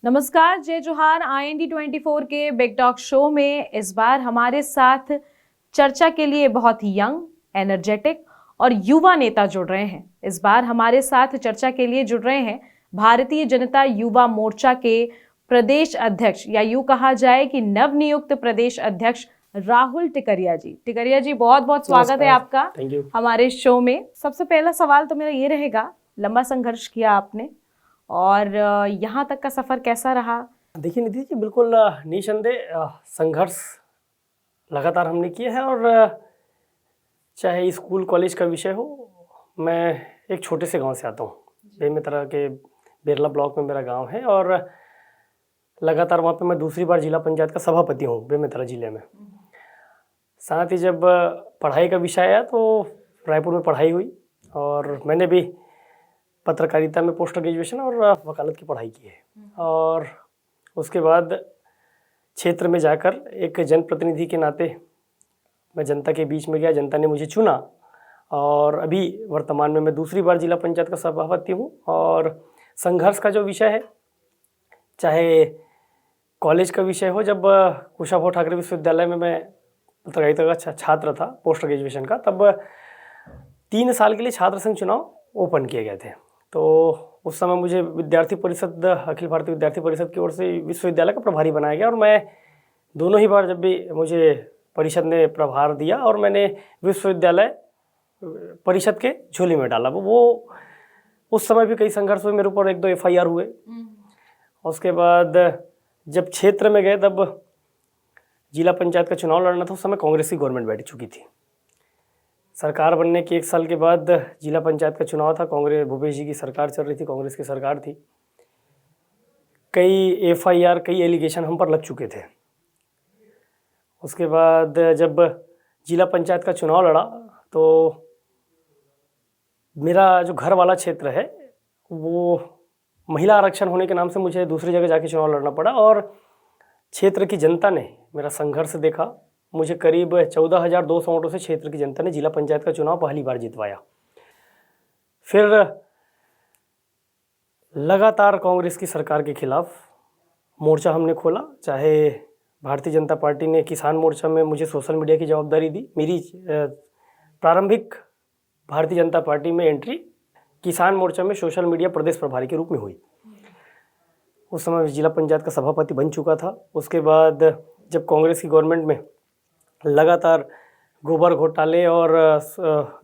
नमस्कार, जय जोहार। IND24 के बिग टॉक शो में इस बार हमारे साथ चर्चा के लिए बहुत ही यंग, एनर्जेटिक और युवा नेता जुड़ रहे हैं। इस बार हमारे साथ चर्चा के लिए जुड़ रहे हैं भारतीय जनता युवा मोर्चा के प्रदेश अध्यक्ष, या यूं कहा जाए कि नवनियुक्त प्रदेश अध्यक्ष राहुल टिकरिया जी। टिकरिया जी, बहुत बहुत स्वागत है आपका हमारे शो में। सबसे पहला सवाल तो मेरा ये रहेगा, लंबा संघर्ष किया आपने और यहाँ तक का सफर कैसा रहा? देखिए निधि जी, बिल्कुल निसंदेह संघर्ष लगातार हमने किया है। और चाहे स्कूल कॉलेज का विषय हो, मैं एक छोटे से गांव से आता हूँ। बेमेतरा के बिरला ब्लॉक में मेरा गांव है और लगातार वहाँ पे मैं दूसरी बार जिला पंचायत का सभापति हूँ बेमेतरा जिले में। साथ ही जब पढ़ाई का विषय आया तो रायपुर में पढ़ाई हुई और मैंने भी पत्रकारिता में पोस्ट ग्रेजुएशन और वकालत की पढ़ाई की है। और उसके बाद क्षेत्र में जाकर एक जनप्रतिनिधि के नाते मैं जनता के बीच में गया, जनता ने मुझे चुना और अभी वर्तमान में मैं दूसरी बार जिला पंचायत का सभापति हूँ। और संघर्ष का जो विषय है, चाहे कॉलेज का विषय हो, जब कुशाभाऊ ठाकरे विश्वविद्यालय में मैं पत्रकारिता का छात्र था पोस्ट ग्रेजुएशन का, तब 3 साल के लिए छात्र संघ चुनाव ओपन किए गए थे। तो उस समय मुझे विद्यार्थी परिषद, अखिल भारतीय विद्यार्थी परिषद की ओर से विश्वविद्यालय का प्रभारी बनाया गया और मैं दोनों ही बार जब भी मुझे परिषद ने प्रभार दिया और मैंने विश्वविद्यालय परिषद के झोली में डाला। वो उस समय भी कई संघर्ष हुए, मेरे ऊपर 1-2 FIR हुए। उसके बाद जब क्षेत्र में गए, तब जिला पंचायत का चुनाव लड़ना था। उस समय कांग्रेस की गवर्नमेंट बैठ चुकी थी। सरकार बनने के 1 साल के बाद जिला पंचायत का चुनाव था। कांग्रेस, भूपेश जी की सरकार चल रही थी, कांग्रेस की सरकार थी। कई FIR, कई एलिगेशन हम पर लग चुके थे। उसके बाद जब जिला पंचायत का चुनाव लड़ा तो मेरा जो घर वाला क्षेत्र है, वो महिला आरक्षण होने के नाम से मुझे दूसरी जगह जाके चुनाव लड़ना पड़ा। और क्षेत्र की जनता ने मेरा संघर्ष देखा। मुझे करीब 14,200 वोटों से क्षेत्र की जनता ने जिला पंचायत का चुनाव पहली बार जितवाया। फिर लगातार कांग्रेस की सरकार के खिलाफ मोर्चा हमने खोला। चाहे भारतीय जनता पार्टी ने किसान मोर्चा में मुझे सोशल मीडिया की जवाबदारी दी। मेरी प्रारंभिक भारतीय जनता पार्टी में एंट्री किसान मोर्चा में सोशल मीडिया प्रदेश प्रभारी के रूप में हुई। उस समय जिला पंचायत का सभापति बन चुका था। उसके बाद जब कांग्रेस की गवर्नमेंट में लगातार गोबर घोटाले और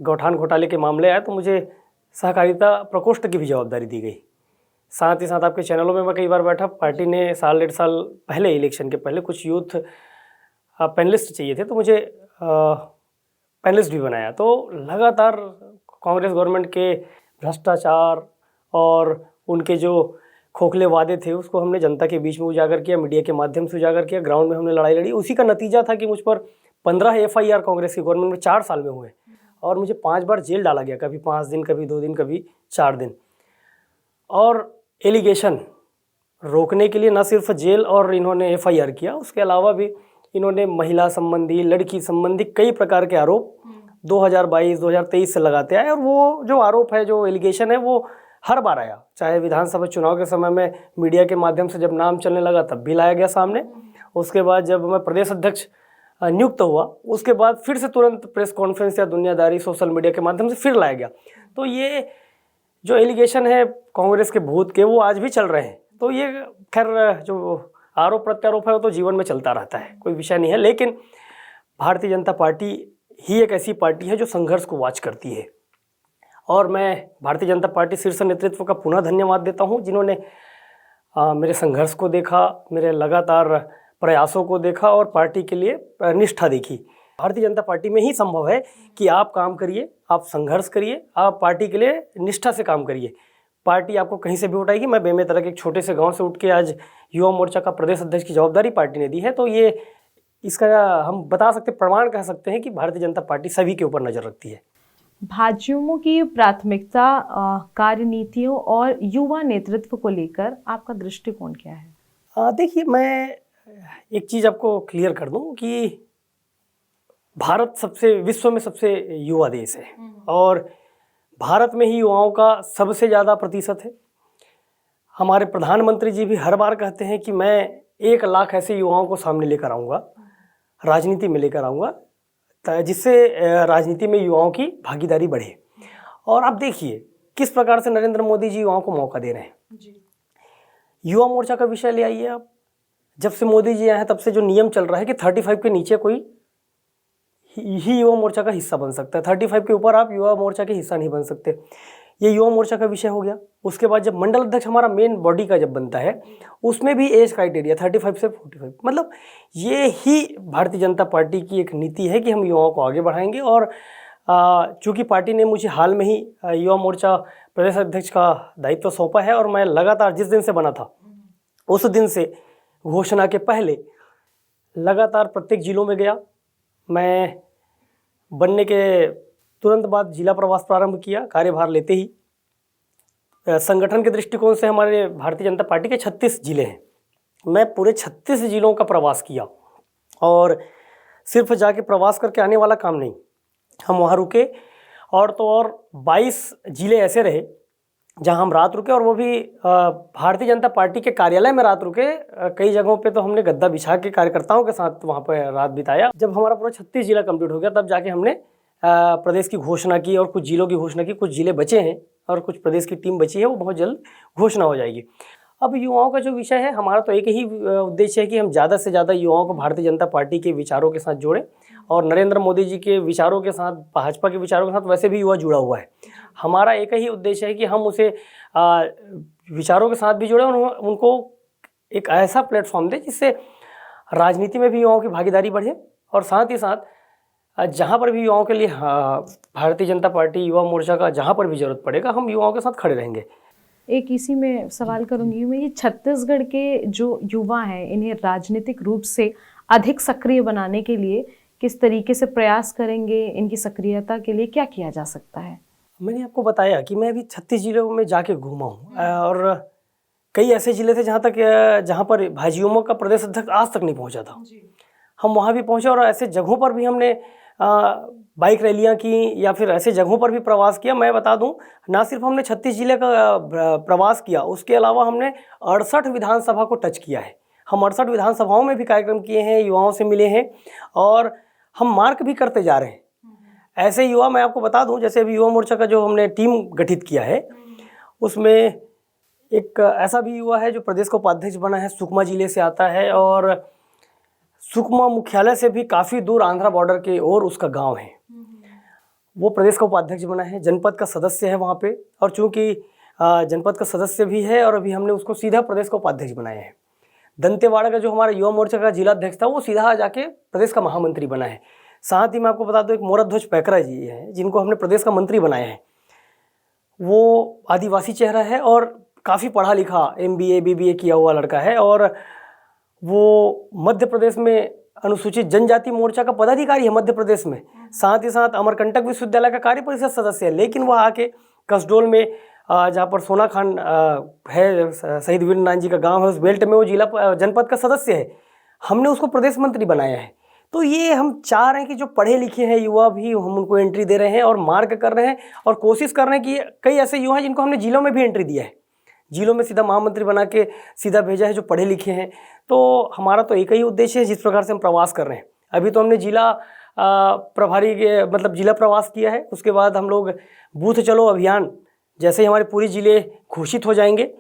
गौठान घोटाले के मामले आए तो मुझे सहकारिता प्रकोष्ठ की भी जवाबदारी दी गई। साथ ही साथ आपके चैनलों में मैं कई बार बैठा। पार्टी ने 1-1.5 साल पहले, इलेक्शन के पहले, कुछ यूथ पैनलिस्ट चाहिए थे तो मुझे पैनलिस्ट भी बनाया। तो लगातार कांग्रेस गवर्नमेंट के भ्रष्टाचार और उनके जो खोखले वादे थे उसको हमने जनता के बीच में उजागर किया, मीडिया के माध्यम से उजागर किया, ग्राउंड में हमने लड़ाई लड़ी। उसी का नतीजा था कि मुझ पर 15 FIR कांग्रेस की गवर्नमेंट में 4 साल में हुए और मुझे 5 बार जेल डाला गया, कभी 5 दिन, कभी 2 दिन, कभी 4 दिन। और एलिगेशन रोकने के लिए न सिर्फ जेल और इन्होंने FIR किया, उसके अलावा भी इन्होंने महिला संबंधी, लड़की संबंधी कई प्रकार के आरोप 2022-2023 से लगाते आए। और वो जो आरोप है, जो एलिगेशन है, वो हर बार आया। चाहे विधानसभा चुनाव के समय में मीडिया के माध्यम से जब नाम चलने लगा तब भी लाया गया सामने। उसके बाद जब मैं प्रदेश अध्यक्ष नियुक्त हुआ, उसके बाद फिर से तुरंत प्रेस कॉन्फ्रेंस या दुनियादारी सोशल मीडिया के माध्यम से फिर लाया गया। तो ये जो एलिगेशन है कांग्रेस के भूत के, वो आज भी चल रहे हैं। तो ये खैर जो आरोप प्रत्यारोप है वो तो जीवन में चलता रहता है, कोई विषय नहीं है। लेकिन भारतीय जनता पार्टी ही एक ऐसी पार्टी है जो संघर्ष को वॉच करती है। और मैं भारतीय जनता पार्टी शीर्ष नेतृत्व का पुनः धन्यवाद देता हूँ, जिन्होंने मेरे संघर्ष को देखा, मेरे लगातार प्रयासों को देखा और पार्टी के लिए निष्ठा देखी। भारतीय जनता पार्टी में ही संभव है कि आप काम करिए, आप संघर्ष करिए, आप पार्टी के लिए निष्ठा से काम करिए, पार्टी आपको कहीं से भी उठाएगी। मैं बेमेतरा के एक छोटे से गांव से उठ के आज युवा मोर्चा का प्रदेश अध्यक्ष की जवाबदारी पार्टी ने दी है। तो ये इसका हम बता सकते, प्रमाण कह सकते हैं कि भारतीय जनता पार्टी सभी के ऊपर नज़र रखती है। भाजयुमो की प्राथमिकता, कार्यनीतियों और युवा नेतृत्व को लेकर आपका दृष्टिकोण क्या है? देखिए, मैं एक चीज़ आपको क्लियर कर दूं कि भारत विश्व में सबसे युवा देश है और भारत में ही युवाओं का सबसे ज़्यादा प्रतिशत है। हमारे प्रधानमंत्री जी भी हर बार कहते हैं कि मैं 1 लाख ऐसे युवाओं को सामने लेकर आऊँगा, राजनीति में लेकर आऊँगा, जिससे राजनीति में युवाओं की भागीदारी बढ़े। और आप देखिए किस प्रकार से नरेंद्र मोदी जी युवाओं को मौका दे रहे हैं। युवा मोर्चा का विषय ले आइए आप। जब से मोदी जी आए हैं तब से जो नियम चल रहा है कि 35 के नीचे कोई ही युवा मोर्चा का हिस्सा बन सकता है, 35 के ऊपर आप युवा मोर्चा के हिस्सा नहीं बन सकते। ये युवा मोर्चा का विषय हो गया। उसके बाद जब मंडल अध्यक्ष हमारा मेन बॉडी का जब बनता है, उसमें भी एज क्राइटेरिया 35 से 45। मतलब ये ही भारतीय जनता पार्टी की एक नीति है कि हम युवाओं को आगे बढ़ाएंगे। और चूँकि पार्टी ने मुझे हाल में ही युवा मोर्चा प्रदेश अध्यक्ष का दायित्व सौंपा है, और मैं लगातार जिस दिन से बना था उस दिन से घोषणा के पहले लगातार प्रत्येक जिलों में गया। मैं बनने के तुरंत बाद जिला प्रवास प्रारंभ किया, कार्यभार लेते ही। संगठन के दृष्टिकोण से हमारे भारतीय जनता पार्टी के 36 जिले हैं। मैं पूरे 36 जिलों का प्रवास किया, और सिर्फ जाके प्रवास करके आने वाला काम नहीं, हम वहाँ रुके। और तो और 22 जिले ऐसे रहे जहाँ हम रात रुके, और वो भी भारतीय जनता पार्टी के कार्यालय में रात रुके। कई जगहों पे तो हमने गद्दा बिछा के कार्यकर्ताओं के साथ वहाँ पर रात बिताया। जब हमारा पूरा 36 जिला कंप्लीट हो गया, तब जाके हमने प्रदेश की घोषणा की और कुछ जिलों की घोषणा की। कुछ जिले बचे हैं और कुछ प्रदेश की टीम बची है, वो बहुत जल्द घोषणा हो जाएगी। अब युवाओं का जो विषय है, हमारा तो एक ही उद्देश्य है कि हम ज़्यादा से ज़्यादा युवाओं को भारतीय जनता पार्टी के विचारों के साथ जोड़ें, और नरेंद्र मोदी जी के विचारों के साथ, भाजपा के विचारों के साथ वैसे भी युवा जुड़ा हुआ है। हमारा एक ही उद्देश्य है कि हम उसे विचारों के साथ भी जोड़ें और उनको एक ऐसा प्लेटफॉर्म दें जिससे राजनीति में भी युवाओं की भागीदारी बढ़े, और साथ ही साथ जहाँ पर भी युवाओं के लिए भारतीय जनता पार्टी युवा मोर्चा का जहाँ पर भी जरूरत पड़ेगा, हम युवाओं के साथ खड़े रहेंगे। एक इसी में सवाल करूंगी मैं, ये छत्तीसगढ़ के जो युवा हैं, इन्हें राजनीतिक रूप से अधिक सक्रिय बनाने के लिए किस तरीके से प्रयास करेंगे? इनकी सक्रियता के लिए क्या किया जा सकता है? मैंने आपको बताया कि मैं अभी 36 जिलों में जाके घूमा हूँ, और कई ऐसे जिले थे जहाँ पर भाजयुमो का प्रदेश अध्यक्ष आज तक नहीं पहुँचा था। हम वहाँ भी पहुँचे, और ऐसे जगहों पर भी हमने बाइक रैलियाँ की, या फिर ऐसे जगहों पर भी प्रवास किया। मैं बता दूं, ना सिर्फ हमने 36 जिले का प्रवास किया, उसके अलावा हमने 68 विधानसभा को टच किया है। हम 68 विधानसभाओं में भी कार्यक्रम किए हैं, युवाओं से मिले हैं, और हम मार्क भी करते जा रहे हैं। ऐसे युवा मैं आपको बता दूं, जैसे अभी युवा मोर्चा का जो हमने टीम गठित किया है, उसमें एक ऐसा भी युवा है जो प्रदेश का उपाध्यक्ष बना है, सुकमा जिले से आता है, और सुकमा मुख्यालय से भी काफ़ी दूर आंध्रा बॉर्डर के और उसका गांव है। वो प्रदेश का उपाध्यक्ष बना है, जनपद का सदस्य है वहाँ पे, और चूँकि जनपद का सदस्य भी है, और अभी हमने उसको सीधा प्रदेश का उपाध्यक्ष बनाया है। दंतेवाड़ा का जो हमारा युवा मोर्चा का जिला अध्यक्ष था, वो सीधा जाके प्रदेश का महामंत्री बना है। साथ ही मैं आपको बता दूं, एक मोरध्वज पैकरा जी हैं, जिनको हमने प्रदेश का मंत्री बनाया है। वो आदिवासी चेहरा है और काफ़ी पढ़ा लिखा, MBA BBA किया हुआ लड़का है, और वो मध्य प्रदेश में अनुसूचित जनजाति मोर्चा का पदाधिकारी है मध्य प्रदेश में। साथ ही साथ अमरकंटक विश्वविद्यालय का कार्य परिषद सदस्य है। लेकिन वह आके कसडोल में, जहाँ पर सोना खान है, शहीद वीरनारायण जी का गांव है, उस बेल्ट में वो जिला जनपद का सदस्य है। हमने उसको प्रदेश मंत्री बनाया है। तो ये हम चाह रहे हैं कि जो पढ़े लिखे हैं युवा भी, हम उनको एंट्री दे रहे हैं और मार्क कर रहे हैं, और कोशिश कर रहे हैं कि कई ऐसे युवा हैं जिनको हमने जिलों में भी एंट्री दिया है, जिलों में सीधा महामंत्री बना के सीधा भेजा है, जो पढ़े लिखे हैं। तो हमारा तो एक ही उद्देश्य है, जिस प्रकार से हम प्रवास कर रहे हैं। अभी तो हमने जिला प्रभारी के मतलब जिला प्रवास किया है, उसके बाद हम लोग बूथ चलो अभियान, जैसे ही हमारे पूरे जिले घोषित हो जाएंगे,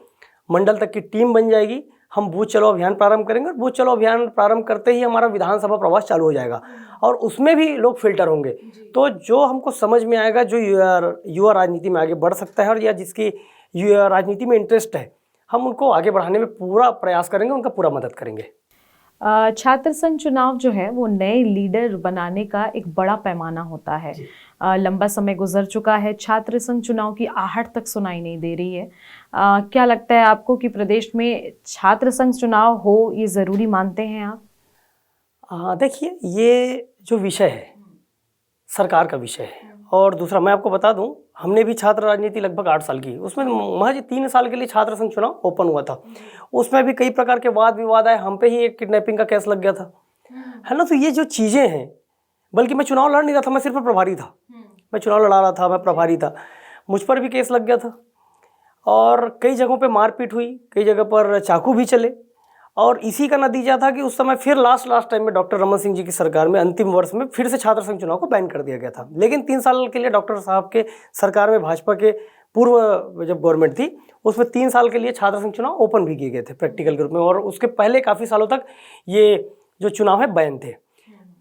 मंडल तक की टीम बन जाएगी, हम बूथ चलो अभियान प्रारंभ करेंगे। और बूथ चलो अभियान प्रारंभ करते ही हमारा विधानसभा प्रवास चालू हो जाएगा, और उसमें भी लोग फिल्टर होंगे। तो जो हमको समझ में आएगा, जो युवा राजनीति में आगे बढ़ सकता है, और या जिसकी राजनीति में इंटरेस्ट है, हम उनको आगे बढ़ाने में पूरा प्रयास करेंगे, उनका पूरा मदद करेंगे। छात्र संघ चुनाव जो है वो नए लीडर बनाने का एक बड़ा पैमाना होता है। लंबा समय गुजर चुका है, छात्र संघ चुनाव की आहट तक सुनाई नहीं दे रही है। क्या लगता है आपको कि प्रदेश में छात्र संघ चुनाव हो, ये ज़रूरी मानते हैं आप? देखिए, ये जो विषय है सरकार का विषय है। और दूसरा मैं आपको बता दूं, हमने भी छात्र राजनीति लगभग 8 साल की, उसमें महज 3 साल के लिए छात्र संघ चुनाव ओपन हुआ था। उसमें भी कई प्रकार के वाद विवाद आए, हम पे ही एक किडनैपिंग का केस लग गया था, है ना। तो ये जो चीज़ें हैं, बल्कि मैं चुनाव लड़ नहीं रहा था, मैं सिर्फ प्रभारी था। मैं चुनाव लड़ा रहा था, मैं प्रभारी था, मुझ पर भी केस लग गया था। और कई जगहों पे मारपीट हुई, कई जगह पर चाकू भी चले। और इसी का नतीजा था कि उस समय फिर लास्ट टाइम में डॉक्टर रमन सिंह जी की सरकार में अंतिम वर्ष में फिर से छात्र संघ चुनाव को बैन कर दिया गया था। लेकिन 3 साल के लिए डॉक्टर साहब के सरकार में, भाजपा के पूर्व जब गवर्नमेंट थी, उसमें 3 साल के लिए छात्र संघ चुनाव ओपन भी किए गए थे प्रैक्टिकल के रूप में। और उसके पहले काफ़ी सालों तक ये जो चुनाव है बैन थे।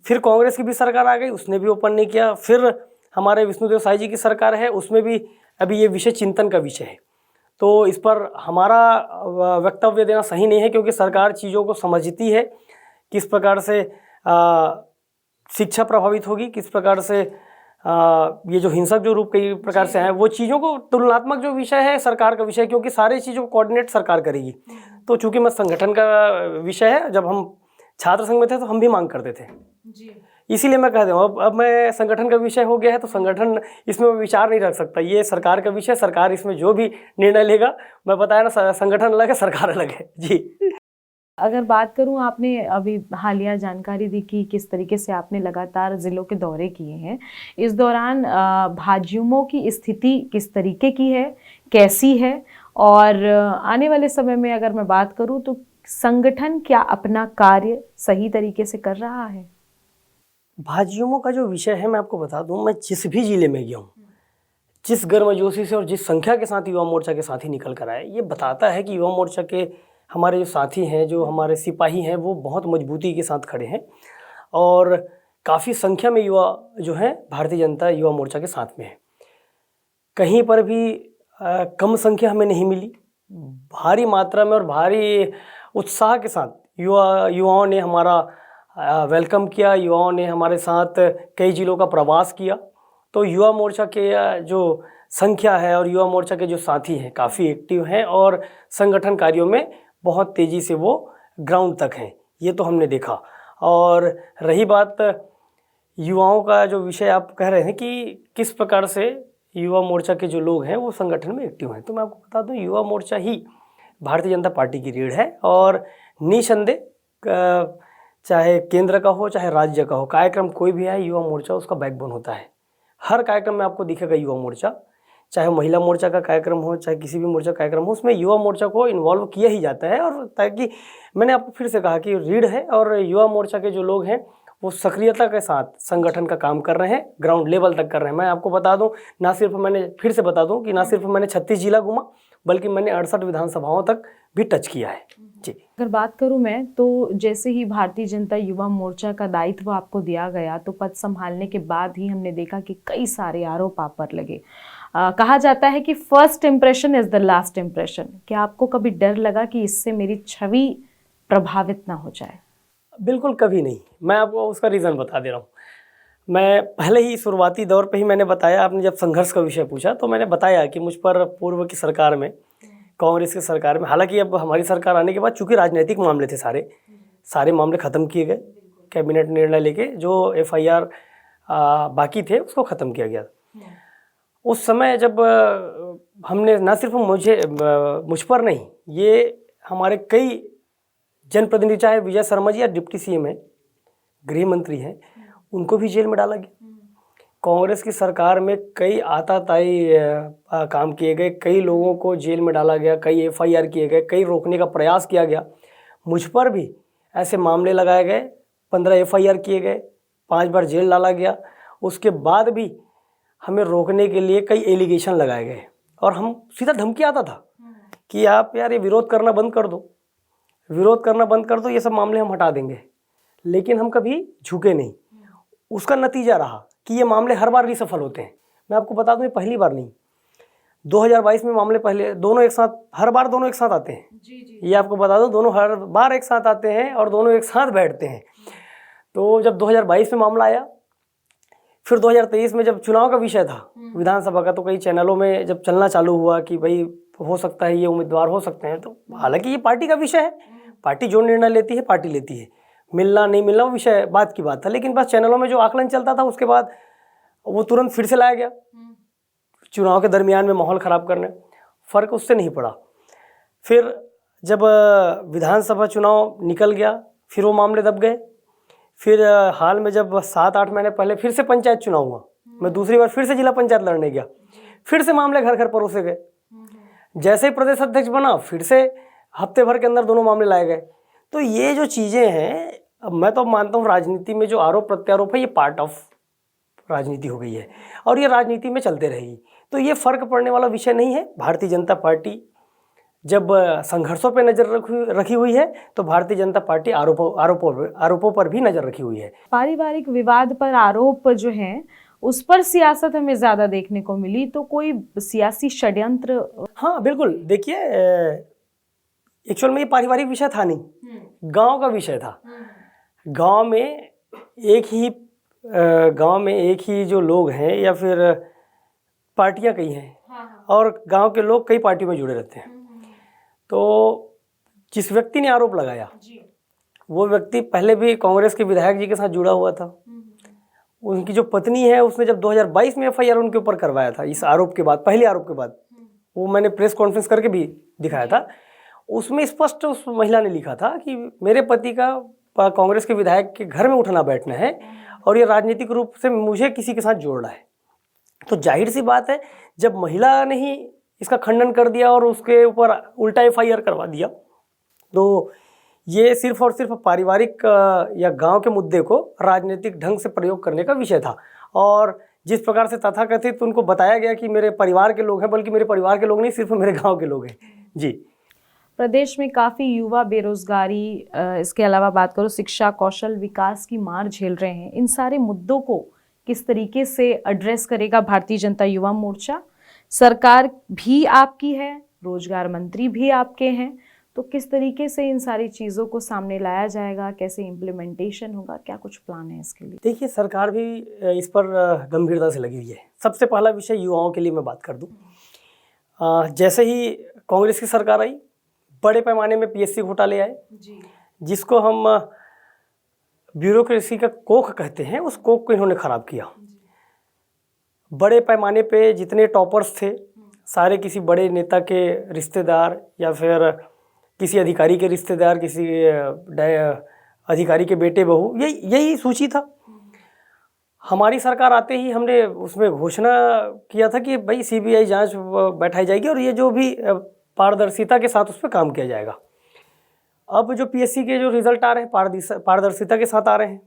फिर कांग्रेस की भी सरकार आ गई, उसने भी ओपन नहीं किया। फिर हमारे विष्णुदेव साई जी की सरकार है, उसमें भी अभी ये विषय चिंतन का विषय है। तो इस पर हमारा वक्तव्य देना सही नहीं है, क्योंकि सरकार चीज़ों को समझती है, किस प्रकार से शिक्षा प्रभावित होगी, किस प्रकार से ये जो हिंसक जो रूप कई प्रकार से हैं, वो चीज़ों को तुलनात्मक जो विषय है सरकार का विषय, क्योंकि सारी चीज़ों को कोऑर्डिनेट सरकार करेगी। तो चूंकि मैं संगठन का विषय है, जब हम छात्र संघ में थे तो हम भी मांग करते थे जी। इसीलिए मैं कह दूँ अब मैं संगठन का विषय हो गया है, तो संगठन इसमें विचार नहीं रख सकता। ये सरकार का विषय, सरकार इसमें जो भी निर्णय लेगा, मैं बताया ना, संगठन अलग है, सरकार अलग है जी। अगर बात करूं, आपने अभी हालिया जानकारी दी कि किस तरीके से आपने लगातार ज़िलों के दौरे किए हैं। इस दौरान भाजयुमो की स्थिति किस तरीके की है, कैसी है, और आने वाले समय में अगर मैं बात करूं तो संगठन क्या अपना कार्य सही तरीके से कर रहा है? भाजयुमो का जो विषय है, मैं आपको बता दूं, मैं जिस भी जिले में गया हूँ, जिस गर्मजोशी से और जिस संख्या के साथ युवा मोर्चा के साथी निकल कर आए, ये बताता है कि युवा मोर्चा के हमारे जो साथी हैं, जो हमारे सिपाही हैं, वो बहुत मजबूती के साथ खड़े हैं। और काफ़ी संख्या में युवा जो हैं भारतीय जनता युवा मोर्चा के साथ में है। कहीं पर भी कम संख्या हमें नहीं मिली। भारी मात्रा में और भारी उत्साह के साथ युवाओं ने हमारा वेलकम किया। युवाओं ने हमारे साथ कई जिलों का प्रवास किया। तो युवा मोर्चा के जो संख्या है और युवा मोर्चा के जो साथी हैं काफ़ी एक्टिव हैं और संगठन कार्यों में बहुत तेज़ी से वो ग्राउंड तक हैं, ये तो हमने देखा। और रही बात युवाओं का जो विषय आप कह रहे हैं कि किस प्रकार से युवा मोर्चा के जो लोग हैं वो संगठन में एक्टिव हैं, तो मैं आपको बता दूं, युवा मोर्चा ही भारतीय जनता पार्टी की रीढ़ है। और निसंदेह चाहे केंद्र का हो चाहे राज्य का हो, कार्यक्रम कोई भी आए, युवा मोर्चा उसका बैकबोन होता है। हर कार्यक्रम में आपको दिखेगा युवा मोर्चा, चाहे महिला मोर्चा का कार्यक्रम हो चाहे किसी भी मोर्चा का कार्यक्रम हो, उसमें युवा मोर्चा को इन्वॉल्व किया ही जाता है। और ताकि मैंने आपको फिर से कहा कि रीढ़ है और युवा मोर्चा के जो लोग हैं वो सक्रियता के साथ संगठन का काम कर रहे हैं, ग्राउंड लेवल तक कर रहे हैं। मैं आपको बता दूं, ना सिर्फ मैंने 36 जिला घूमा, बल्कि मैंने 68 विधानसभाओं तक भी टच किया है जी। अगर बात करूं मैं, तो जैसे ही भारतीय जनता युवा मोर्चा का दायित्व आपको दिया गया, तो पद संभालने के बाद ही हमने देखा कि कई सारे आरोप आप पर लगे। कहा जाता है कि first impression is the last impression. क्या आपको कभी डर लगा कि इससे मेरी छवि प्रभावित ना हो जाए? बिल्कुल कभी नहीं। मैं आपको उसका रीज़न बता दे रहा हूँ। मैं पहले ही शुरुआती दौर पे ही मैंने बताया, आपने जब संघर्ष का विषय पूछा तो मैंने बताया कि मुझ पर पूर्व की सरकार में, कांग्रेस की सरकार में, हालांकि अब हमारी सरकार आने के बाद चूंकि राजनीतिक मामले थे, सारे मामले ख़त्म किए गए। कैबिनेट निर्णय लेके जो FIR बाकी थे उसको ख़त्म किया गया। उस समय जब हमने ना सिर्फ मुझ पर नहीं, ये हमारे कई जनप्रतिनिधि, चाहे विजय शर्मा जी या डिप्टी CM है, गृह मंत्री हैं, उनको भी जेल में डाला गया। कांग्रेस की सरकार में कई आताताई काम किए गए, कई लोगों को जेल में डाला गया, कई FIR किए गए, कई रोकने का प्रयास किया गया। मुझ पर भी ऐसे मामले लगाए गए, 15 FIR किए गए, 5 बार जेल डाला गया। उसके बाद भी हमें रोकने के लिए कई एलिगेशन लगाए गए और हम सीधा धमकी आता था कि आप यार ये विरोध करना बंद कर दो, विरोध करना बंद कर दो, ये सब मामले हम हटा देंगे। लेकिन हम कभी झुके नहीं। उसका नतीजा रहा कि ये मामले हर बार रिसफल होते हैं। मैं आपको बता दूं, ये पहली बार नहीं, 2022 में मामले पहले दोनों एक साथ, हर बार दोनों एक साथ आते हैं जी। ये आपको बता दूं, दोनों हर बार एक साथ आते हैं और दोनों एक साथ बैठते हैं। तो जब 2022 में मामला आया, फिर 2023 में जब चुनाव का विषय था विधानसभा का, तो कई चैनलों में जब चलना चालू हुआ कि भाई हो सकता है ये उम्मीदवार हो सकते हैं, तो हालांकि ये पार्टी का विषय है, पार्टी जो निर्णय लेती है पार्टी लेती है, मिलना नहीं मिलना वो विषय बात की बात था। लेकिन बस चैनलों में जो आकलन चलता था उसके बाद वो तुरंत फिर से लाया गया चुनाव के दरमियान में माहौल ख़राब करने। फ़र्क उससे नहीं पड़ा। फिर जब विधानसभा चुनाव निकल गया, फिर वो मामले दब गए। फिर हाल में जब 7-8 महीने पहले फिर से पंचायत चुनाव हुआ, मैं दूसरी बार फिर से जिला पंचायत लड़ने गया, फिर से मामले घर घर परोसे गए। जैसे ही प्रदेश अध्यक्ष बना फिर से हफ्ते भर के अंदर दोनों मामले लाए गए। तो ये जो चीज़ें हैं, अब मैं तो मानता हूँ राजनीति में जो आरोप प्रत्यारोप है ये पार्ट ऑफ राजनीति हो गई है और ये राजनीति में चलते रहेगी। तो ये फर्क पड़ने वाला विषय नहीं है। भारतीय जनता पार्टी जब संघर्षों पे नज़र रखी हुई है तो भारतीय जनता पार्टी आरोपों पर भी नज़र रखी हुई है। पारिवारिक विवाद पर आरोप जो हैं उस पर सियासत हमें ज़्यादा देखने को मिली, तो कोई सियासी षड्यंत्र? हाँ बिल्कुल, देखिए एक्चुअल में ये पारिवारिक विषय था नहीं, गांव का विषय था। गांव में एक ही जो लोग हैं या फिर पार्टियां कई हैं और गांव के लोग कई पार्टियों में जुड़े रहते हैं। तो जिस व्यक्ति ने आरोप लगाया वो व्यक्ति पहले भी कांग्रेस के विधायक जी के साथ जुड़ा हुआ था। उनकी जो पत्नी है उसने जब 2022 में एफआईआर उनके ऊपर करवाया था इस आरोप के बाद, पहले आरोप के बाद, वो मैंने प्रेस कॉन्फ्रेंस करके भी दिखाया था। उसमें स्पष्ट उस महिला ने लिखा था कि मेरे पति का कांग्रेस के विधायक के घर में उठना बैठना है और ये राजनीतिक रूप से मुझे किसी के साथ जोड़ना है। तो जाहिर सी बात है, जब महिला ने ही इसका खंडन कर दिया और उसके ऊपर उल्टा एफआईआर करवा दिया, तो ये सिर्फ और सिर्फ पारिवारिक या गांव के मुद्दे को राजनीतिक ढंग से प्रयोग करने का विषय था। और जिस प्रकार से तथाकथित उनको बताया गया कि मेरे परिवार के लोग हैं, बल्कि मेरे परिवार के लोग नहीं, सिर्फ मेरे गांव के लोग हैं। जी, प्रदेश में काफ़ी युवा बेरोजगारी, इसके अलावा बात करो शिक्षा कौशल विकास की मार झेल रहे हैं। इन सारे मुद्दों को किस तरीके से एड्रेस करेगा भारतीय जनता युवा मोर्चा? सरकार भी आपकी है, रोजगार मंत्री भी आपके हैं, तो किस तरीके से इन सारी चीज़ों को सामने लाया जाएगा, कैसे इम्प्लीमेंटेशन होगा, क्या कुछ प्लान है इसके लिए? देखिए, सरकार भी इस पर गंभीरता से लगी हुई है। सबसे पहला विषय युवाओं के लिए मैं बात कर दूं। जैसे ही कांग्रेस की सरकार आई, बड़े पैमाने में पीएससी घोटाले आए, जिसको हम ब्यूरोक्रेसी का कोख कहते हैं, उस कोख को इन्होंने ख़राब किया। बड़े पैमाने पे जितने टॉपर्स थे सारे किसी बड़े नेता के रिश्तेदार या फिर किसी अधिकारी के रिश्तेदार, किसी अधिकारी के बेटे बहू, यही सूची था। हमारी सरकार आते ही हमने उसमें घोषणा किया था कि भाई सीबीआई जांच बैठाई जाएगी और ये जो भी पारदर्शिता के साथ उस पर काम किया जाएगा। अब जो पीएससी के जो रिजल्ट आ रहे हैं पारदर्शिता के साथ आ रहे हैं।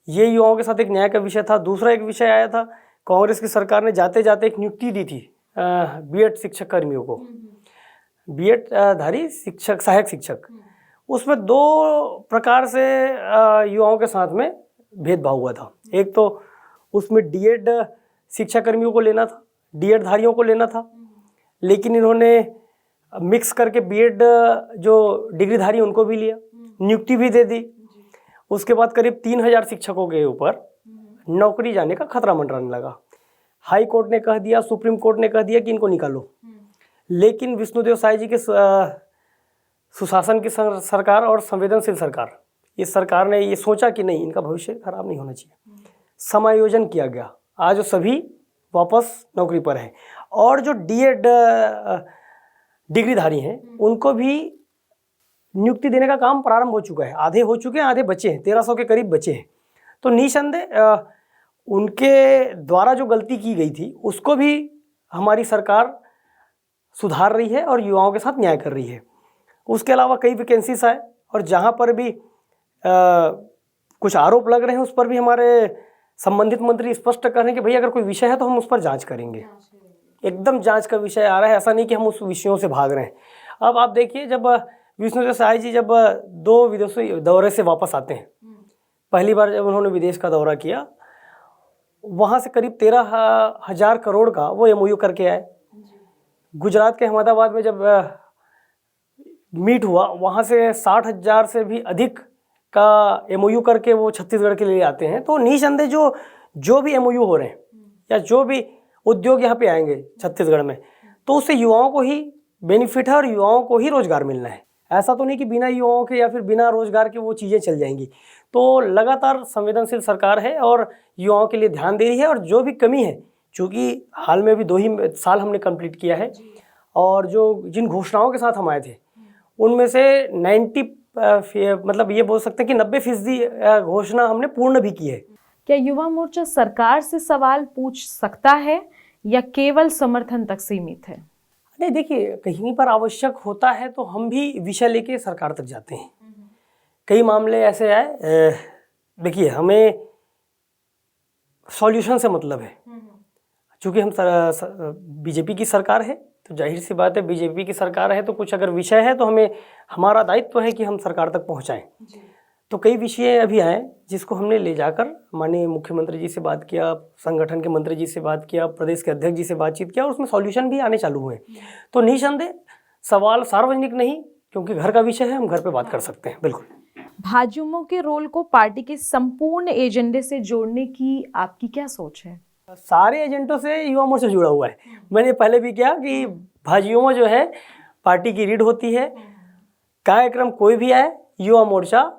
ये युवाओं के साथ एक न्याय का विषय था। दूसरा एक विषय आया था, कांग्रेस की सरकार ने जाते जाते एक नियुक्ति दी थी बीएड शिक्षक कर्मियों को, बीएड धारी शिक्षक, सहायक शिक्षक। उसमें दो प्रकार से युवाओं के साथ में भेदभाव हुआ था। एक तो उसमें डीएड शिक्षा कर्मियों को लेना था, डीएड धारियों को लेना था, लेकिन इन्होंने मिक्स करके बीएड जो डिग्रीधारी उनको भी लिया, नियुक्ति भी दे दी। उसके बाद करीब 3000 शिक्षकों के ऊपर नौकरी जाने का खतरा मंडराने लगा। हाई कोर्ट ने कह दिया, सुप्रीम कोर्ट ने कह दिया कि इनको निकालो, लेकिन विष्णुदेव साय जी के सुशासन की सरकार और संवेदनशील सरकार, इस सरकार ने ये सोचा कि नहीं, इनका भविष्य खराब नहीं होना चाहिए। समायोजन किया गया, आज सभी वापस नौकरी पर हैं। और जो डीएड डिग्रीधारी हैं उनको भी नियुक्ति देने का काम प्रारंभ हो चुका है। आधे हो चुके हैं, आधे बचे हैं, 1300 के करीब बचे हैं। तो निसंदेह उनके द्वारा जो गलती की गई थी उसको भी हमारी सरकार सुधार रही है और युवाओं के साथ न्याय कर रही है। उसके अलावा कई वैकेंसीज आए और जहाँ पर भी कुछ आरोप लग रहे हैं उस पर भी हमारे संबंधित मंत्री स्पष्ट कर रहे हैं कि भाई अगर कोई विषय है तो हम उस पर जांच करेंगे। एकदम जांच का विषय आ रहा है, ऐसा नहीं कि हम उस विषयों से भाग रहे हैं। अब आप देखिए, जब विष्णुदेव साय जी जब 2 विदेशी दौरे से वापस आते हैं, पहली बार जब उन्होंने विदेश का दौरा किया, वहाँ से करीब 13,000 करोड़ का वो एमओयू करके आए। गुजरात के अहमदाबाद में जब मीट हुआ, वहाँ से 60,000 से भी अधिक का एमओयू करके वो छत्तीसगढ़ के लिए आते हैं। तो निसंदेह जो भी एमओयू हो रहे हैं या जो भी उद्योग यहाँ पे आएंगे छत्तीसगढ़ में, तो उससे युवाओं को ही बेनिफिट है और युवाओं को ही रोजगार मिलना है। ऐसा तो नहीं कि बिना युवाओं के या फिर बिना रोजगार के वो चीज़ें चल जाएंगी। तो लगातार संवेदनशील सरकार है और युवाओं के लिए ध्यान दे रही है। और जो भी कमी है, चूँकि हाल में भी 2 ही साल हमने कंप्लीट किया है, और जो जिन घोषणाओं के साथ हम आए थे उनमें से 90 मतलब ये बोल सकते हैं कि 90% घोषणा हमने पूर्ण भी की है। क्या युवा मोर्चा सरकार से सवाल पूछ सकता है या केवल समर्थन तक सीमित है? नहीं, देखिए, कहीं पर आवश्यक होता है तो हम भी विषय लेके सरकार तक जाते हैं। कई मामले ऐसे आए, देखिए, हमें सॉल्यूशन से मतलब है। चूँकि हम बीजेपी की सरकार है, तो जाहिर सी बात है, बीजेपी की सरकार है तो कुछ अगर विषय है तो हमें, हमारा दायित्व है कि हम सरकार तक पहुंचाएं। तो कई विषय अभी आए जिसको हमने ले जाकर माननीय मुख्यमंत्री जी से बात किया, संगठन के मंत्री जी से बात किया, प्रदेश के अध्यक्ष जी से बातचीत किया, और उसमें सॉल्यूशन भी आने चालू हुए। तो निसंदेह सवाल सार्वजनिक नहीं, क्योंकि घर का विषय है, हम घर पे बात कर सकते हैं। बिल्कुल। भाजयुमो के रोल को पार्टी के संपूर्ण एजेंडे से जोड़ने की आपकी क्या सोच है? सारे एजेंटों से युवा मोर्चा जुड़ा हुआ है। मैंने पहले भी किया कि भाजयुमो जो है पार्टी की रीढ़ होती है। कार्यक्रम कोई भी आए, युवा मोर्चा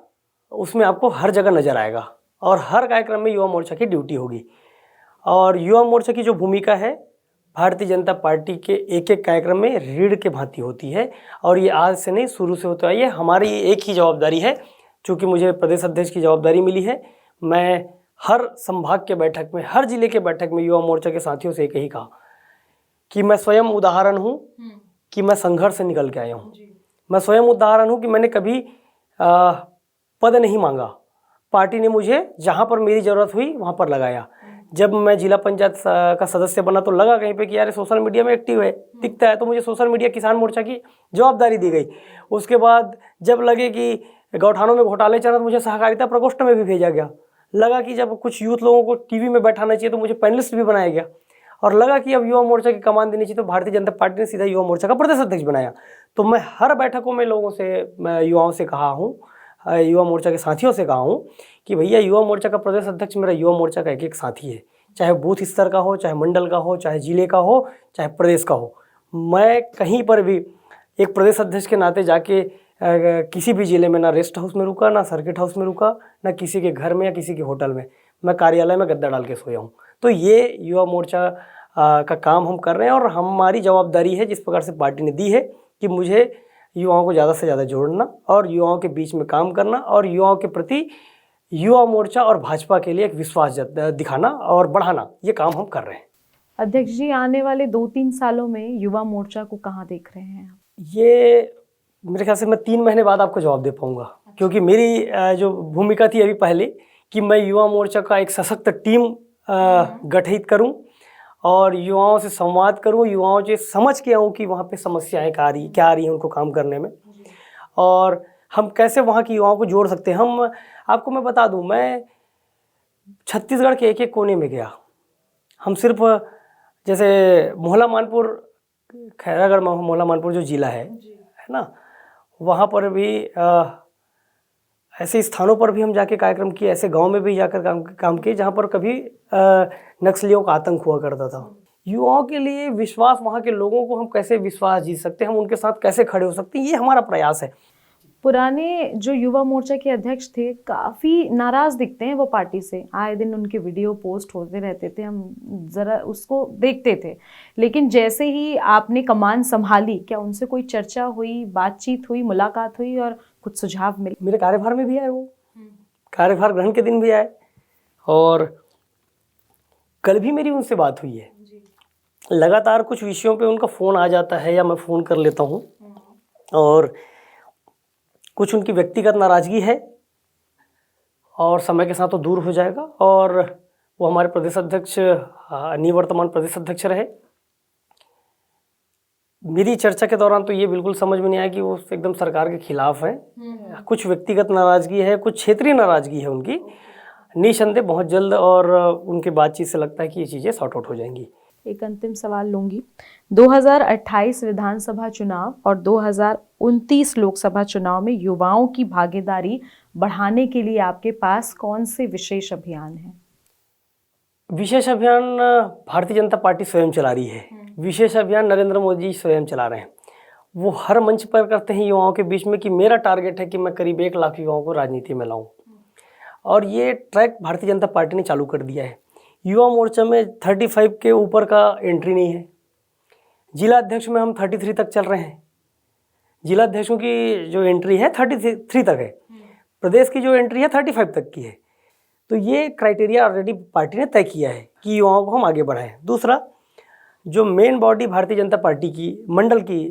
उसमें आपको हर जगह नजर आएगा, और हर कार्यक्रम में युवा मोर्चा की ड्यूटी होगी। और युवा मोर्चा की जो भूमिका है भारतीय जनता पार्टी के एक एक कार्यक्रम में रीढ़ के भांति होती है, और ये आज से नहीं, शुरू से होता है। ये हमारी एक ही जवाबदारी है। चूँकि मुझे प्रदेश अध्यक्ष की जवाबदारी मिली है, मैं हर संभाग के बैठक में, हर जिले के बैठक में युवा मोर्चा के साथियों से एक ही कहा कि मैं स्वयं उदाहरण हूँ कि मैं संघर्ष से निकल के आया हूँ। मैं स्वयं उदाहरण हूँ कि मैंने कभी पद नहीं मांगा। पार्टी ने मुझे जहाँ पर मेरी ज़रूरत हुई वहाँ पर लगाया। जब मैं जिला पंचायत का सदस्य बना तो लगा कहीं पे कि यार सोशल मीडिया में एक्टिव है, दिखता है, तो मुझे सोशल मीडिया किसान मोर्चा की जवाबदारी दी गई। उसके बाद जब लगे कि गौठानों में घोटाले चल रहे तो मुझे सहकारिता प्रकोष्ठ में भी भेजा गया। लगा कि जब कुछ यूथ लोगों को टीवी में बैठाना चाहिए तो मुझे पैनलिस्ट भी बनाया गया। और लगा कि अब युवा मोर्चा की कमान देनी चाहिए तो भारतीय जनता पार्टी ने सीधा युवा मोर्चा का प्रदेश अध्यक्ष बनाया। तो मैं हर बैठकों में लोगों से, मैं युवाओं से कहा हूँ, युवा मोर्चा के साथियों से कहा हूँ कि भैया युवा मोर्चा का प्रदेश अध्यक्ष मेरा युवा मोर्चा का एक एक साथी है, चाहे बूथ स्तर का हो, चाहे मंडल का हो, चाहे जिले का हो, चाहे प्रदेश का हो। मैं कहीं पर भी एक प्रदेश अध्यक्ष के नाते जाके किसी भी जिले में ना रेस्ट हाउस में रुका, ना सर्किट हाउस में रुका, ना किसी के घर में या किसी के होटल में। मैं कार्यालय में गद्दा डाल के सोया हूँ। तो ये युवा मोर्चा का काम हम कर रहे हैं, और हमारी जवाबदारी है जिस प्रकार से पार्टी ने दी है कि मुझे युवाओं को ज़्यादा से ज़्यादा जोड़ना और युवाओं के बीच में काम करना, और युवाओं के प्रति युवा मोर्चा और भाजपा के लिए एक विश्वास दिखाना और बढ़ाना, ये काम हम कर रहे हैं। अध्यक्ष जी, आने वाले 2-3 सालों में युवा मोर्चा को कहाँ देख रहे हैं? ये मेरे ख्याल से मैं 3 महीने बाद आपको जवाब दे पाऊंगा, क्योंकि मेरी जो भूमिका थी अभी पहले कि मैं युवा मोर्चा का एक सशक्त टीम गठित करूं और युवाओं से संवाद करूं, युवाओं से समझ के आऊं कि वहाँ पे समस्याएं क्या आ रही हैं उनको काम करने में, और हम कैसे वहाँ की युवाओं को जोड़ सकते हैं। हम आपको मैं बता दूं, मैं छत्तीसगढ़ के एक एक कोने में गया। हम सिर्फ जैसे मोहला मानपुर, खैरागढ़ मोहला मानपुर जो जिला है ना, वहाँ पर भी ऐसे स्थानों पर भी हम जाके कार्यक्रम किए, ऐसे गांव में भी जाकर काम किए जहाँ पर कभी नक्सलियों का आतंक हुआ करता था। युवाओं के लिए विश्वास, वहाँ के लोगों को हम कैसे विश्वास जीत सकते हैं, हम उनके साथ कैसे खड़े हो सकते हैं, ये हमारा प्रयास है। पुराने जो युवा मोर्चा के अध्यक्ष थे काफ़ी नाराज़ दिखते हैं वो पार्टी से। आए दिन उनके वीडियो पोस्ट होते रहते थे, हम ज़रा उसको देखते थे। लेकिन जैसे ही आपने कमान संभाली, क्या उनसे कोई चर्चा हुई, बातचीत हुई, मुलाकात हुई और कुछ सुझाव मिले? मेरे कार्यभार में भी आए, वो कार्यभार ग्रहण के दिन भी आए, और कल भी मेरी उनसे बात हुई है। लगातार कुछ विषयों पे उनका फ़ोन आ जाता है या मैं फ़ोन कर लेता हूँ, और कुछ उनकी व्यक्तिगत नाराज़गी है और समय के साथ तो दूर हो जाएगा, और वो हमारे प्रदेश अध्यक्ष, निवर्तमान प्रदेश अध्यक्ष रहे। मेरी चर्चा के दौरान तो ये बिल्कुल समझ में नहीं आया कि वो एकदम सरकार के खिलाफ है। कुछ व्यक्तिगत नाराज़गी है, कुछ क्षेत्रीय नाराज़गी है उनकी। निसंदेह बहुत जल्द और उनकी बातचीत से लगता है कि ये चीज़ें सॉर्ट आउट हो जाएंगी। एक अंतिम सवाल लूंगी। 2028 विधानसभा चुनाव और 2029 लोकसभा चुनाव में युवाओं की भागीदारी बढ़ाने के लिए आपके पास कौन से विशेष अभियान हैं? विशेष अभियान भारतीय जनता पार्टी स्वयं चला रही है। विशेष अभियान नरेंद्र मोदी जी स्वयं चला रहे हैं। वो हर मंच पर करते हैं युवाओं के बीच में कि मेरा टारगेट है कि मैं करीब 1 लाख युवाओं को राजनीति में लाऊं, और ये ट्रैक भारतीय जनता पार्टी ने चालू कर दिया है। युवा मोर्चा में 35 के ऊपर का एंट्री नहीं है। जिला अध्यक्ष में हम 33 तक चल रहे हैं। जिला अध्यक्षों की जो एंट्री है 33 तक है। प्रदेश की जो एंट्री है 35 तक की है। तो ये क्राइटेरिया ऑलरेडी पार्टी ने तय किया है कि युवाओं को हम आगे बढ़ाएं। दूसरा, जो main body Bharatiya Janata party की मंडल की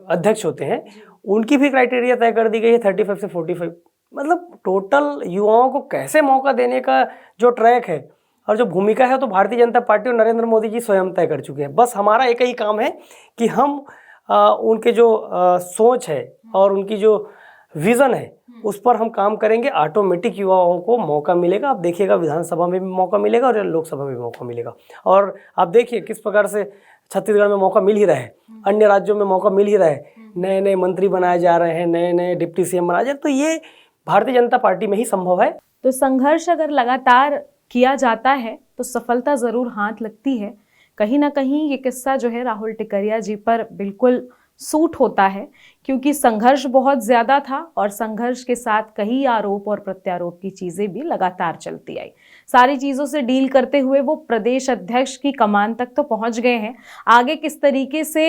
अध्यक्ष होते हैं, उनकी भी क्राइटेरिया तय कर दी गई है 35 से 45। मतलब टोटल युवाओं को कैसे मौका देने का जो ट्रैक है और जो भूमिका है तो भारतीय जनता पार्टी और नरेंद्र मोदी जी स्वयं तय कर चुके हैं। बस हमारा एक ही काम है कि हम उनके जो सोच है और उनकी जो विज़न है उस पर हम काम करेंगे। ऑटोमेटिक युवाओं को मौका मिलेगा। आप देखिएगा विधानसभा में भी मौका मिलेगा और लोकसभा में भी मौका मिलेगा। और आप देखिए किस प्रकार से छत्तीसगढ़ में मौका मिल ही रहा है, अन्य राज्यों में मौका मिल ही रहा है, नए नए मंत्री बनाए जा रहे हैं, नए नए डिप्टी सीएम बनाए जा रहे हैं। तो ये भारतीय जनता पार्टी में ही संभव है। तो संघर्ष अगर लगातार किया जाता है तो सफलता ज़रूर हाथ लगती है। कहीं ना कहीं ये किस्सा जो है राहुल टिकरिया जी पर बिल्कुल सूट होता है, क्योंकि संघर्ष बहुत ज़्यादा था और संघर्ष के साथ कई आरोप और प्रत्यारोप की चीज़ें भी लगातार चलती आई। सारी चीज़ों से डील करते हुए वो प्रदेश अध्यक्ष की कमान तक तो पहुंच गए हैं। आगे किस तरीके से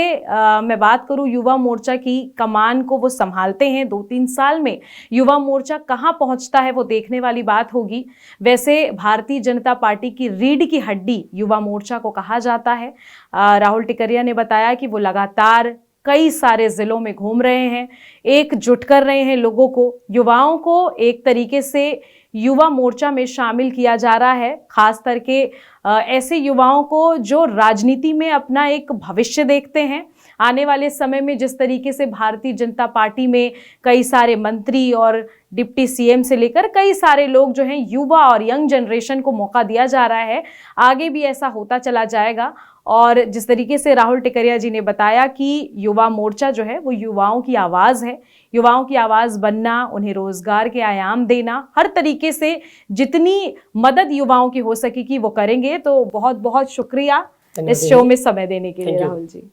मैं बात करूं युवा मोर्चा की कमान को वो संभालते हैं, 2-3 साल में युवा मोर्चा कहां पहुंचता है वो देखने वाली बात होगी। वैसे भारतीय जनता पार्टी की रीढ़ की हड्डी युवा मोर्चा को कहा जाता है। राहुल टिकरिया ने बताया कि वो लगातार कई सारे जिलों में घूम रहे हैं, एकजुट कर रहे हैं लोगों को, युवाओं को एक तरीके से युवा मोर्चा में शामिल किया जा रहा है। खास करके ऐसे युवाओं को जो राजनीति में अपना एक भविष्य देखते हैं। आने वाले समय में जिस तरीके से भारतीय जनता पार्टी में कई सारे मंत्री और डिप्टी सीएम से लेकर कई सारे लोग जो हैं युवा और यंग जनरेशन को मौका दिया जा रहा है, आगे भी ऐसा होता चला जाएगा। और जिस तरीके से राहुल टिकरिया जी ने बताया कि युवा मोर्चा जो है वो युवाओं की आवाज़ है, युवाओं की आवाज़ बनना, उन्हें रोजगार के आयाम देना, हर तरीके से जितनी मदद युवाओं की हो सकेगी वो करेंगे। तो बहुत बहुत शुक्रिया इस शो में समय देने के लिए राहुल जी।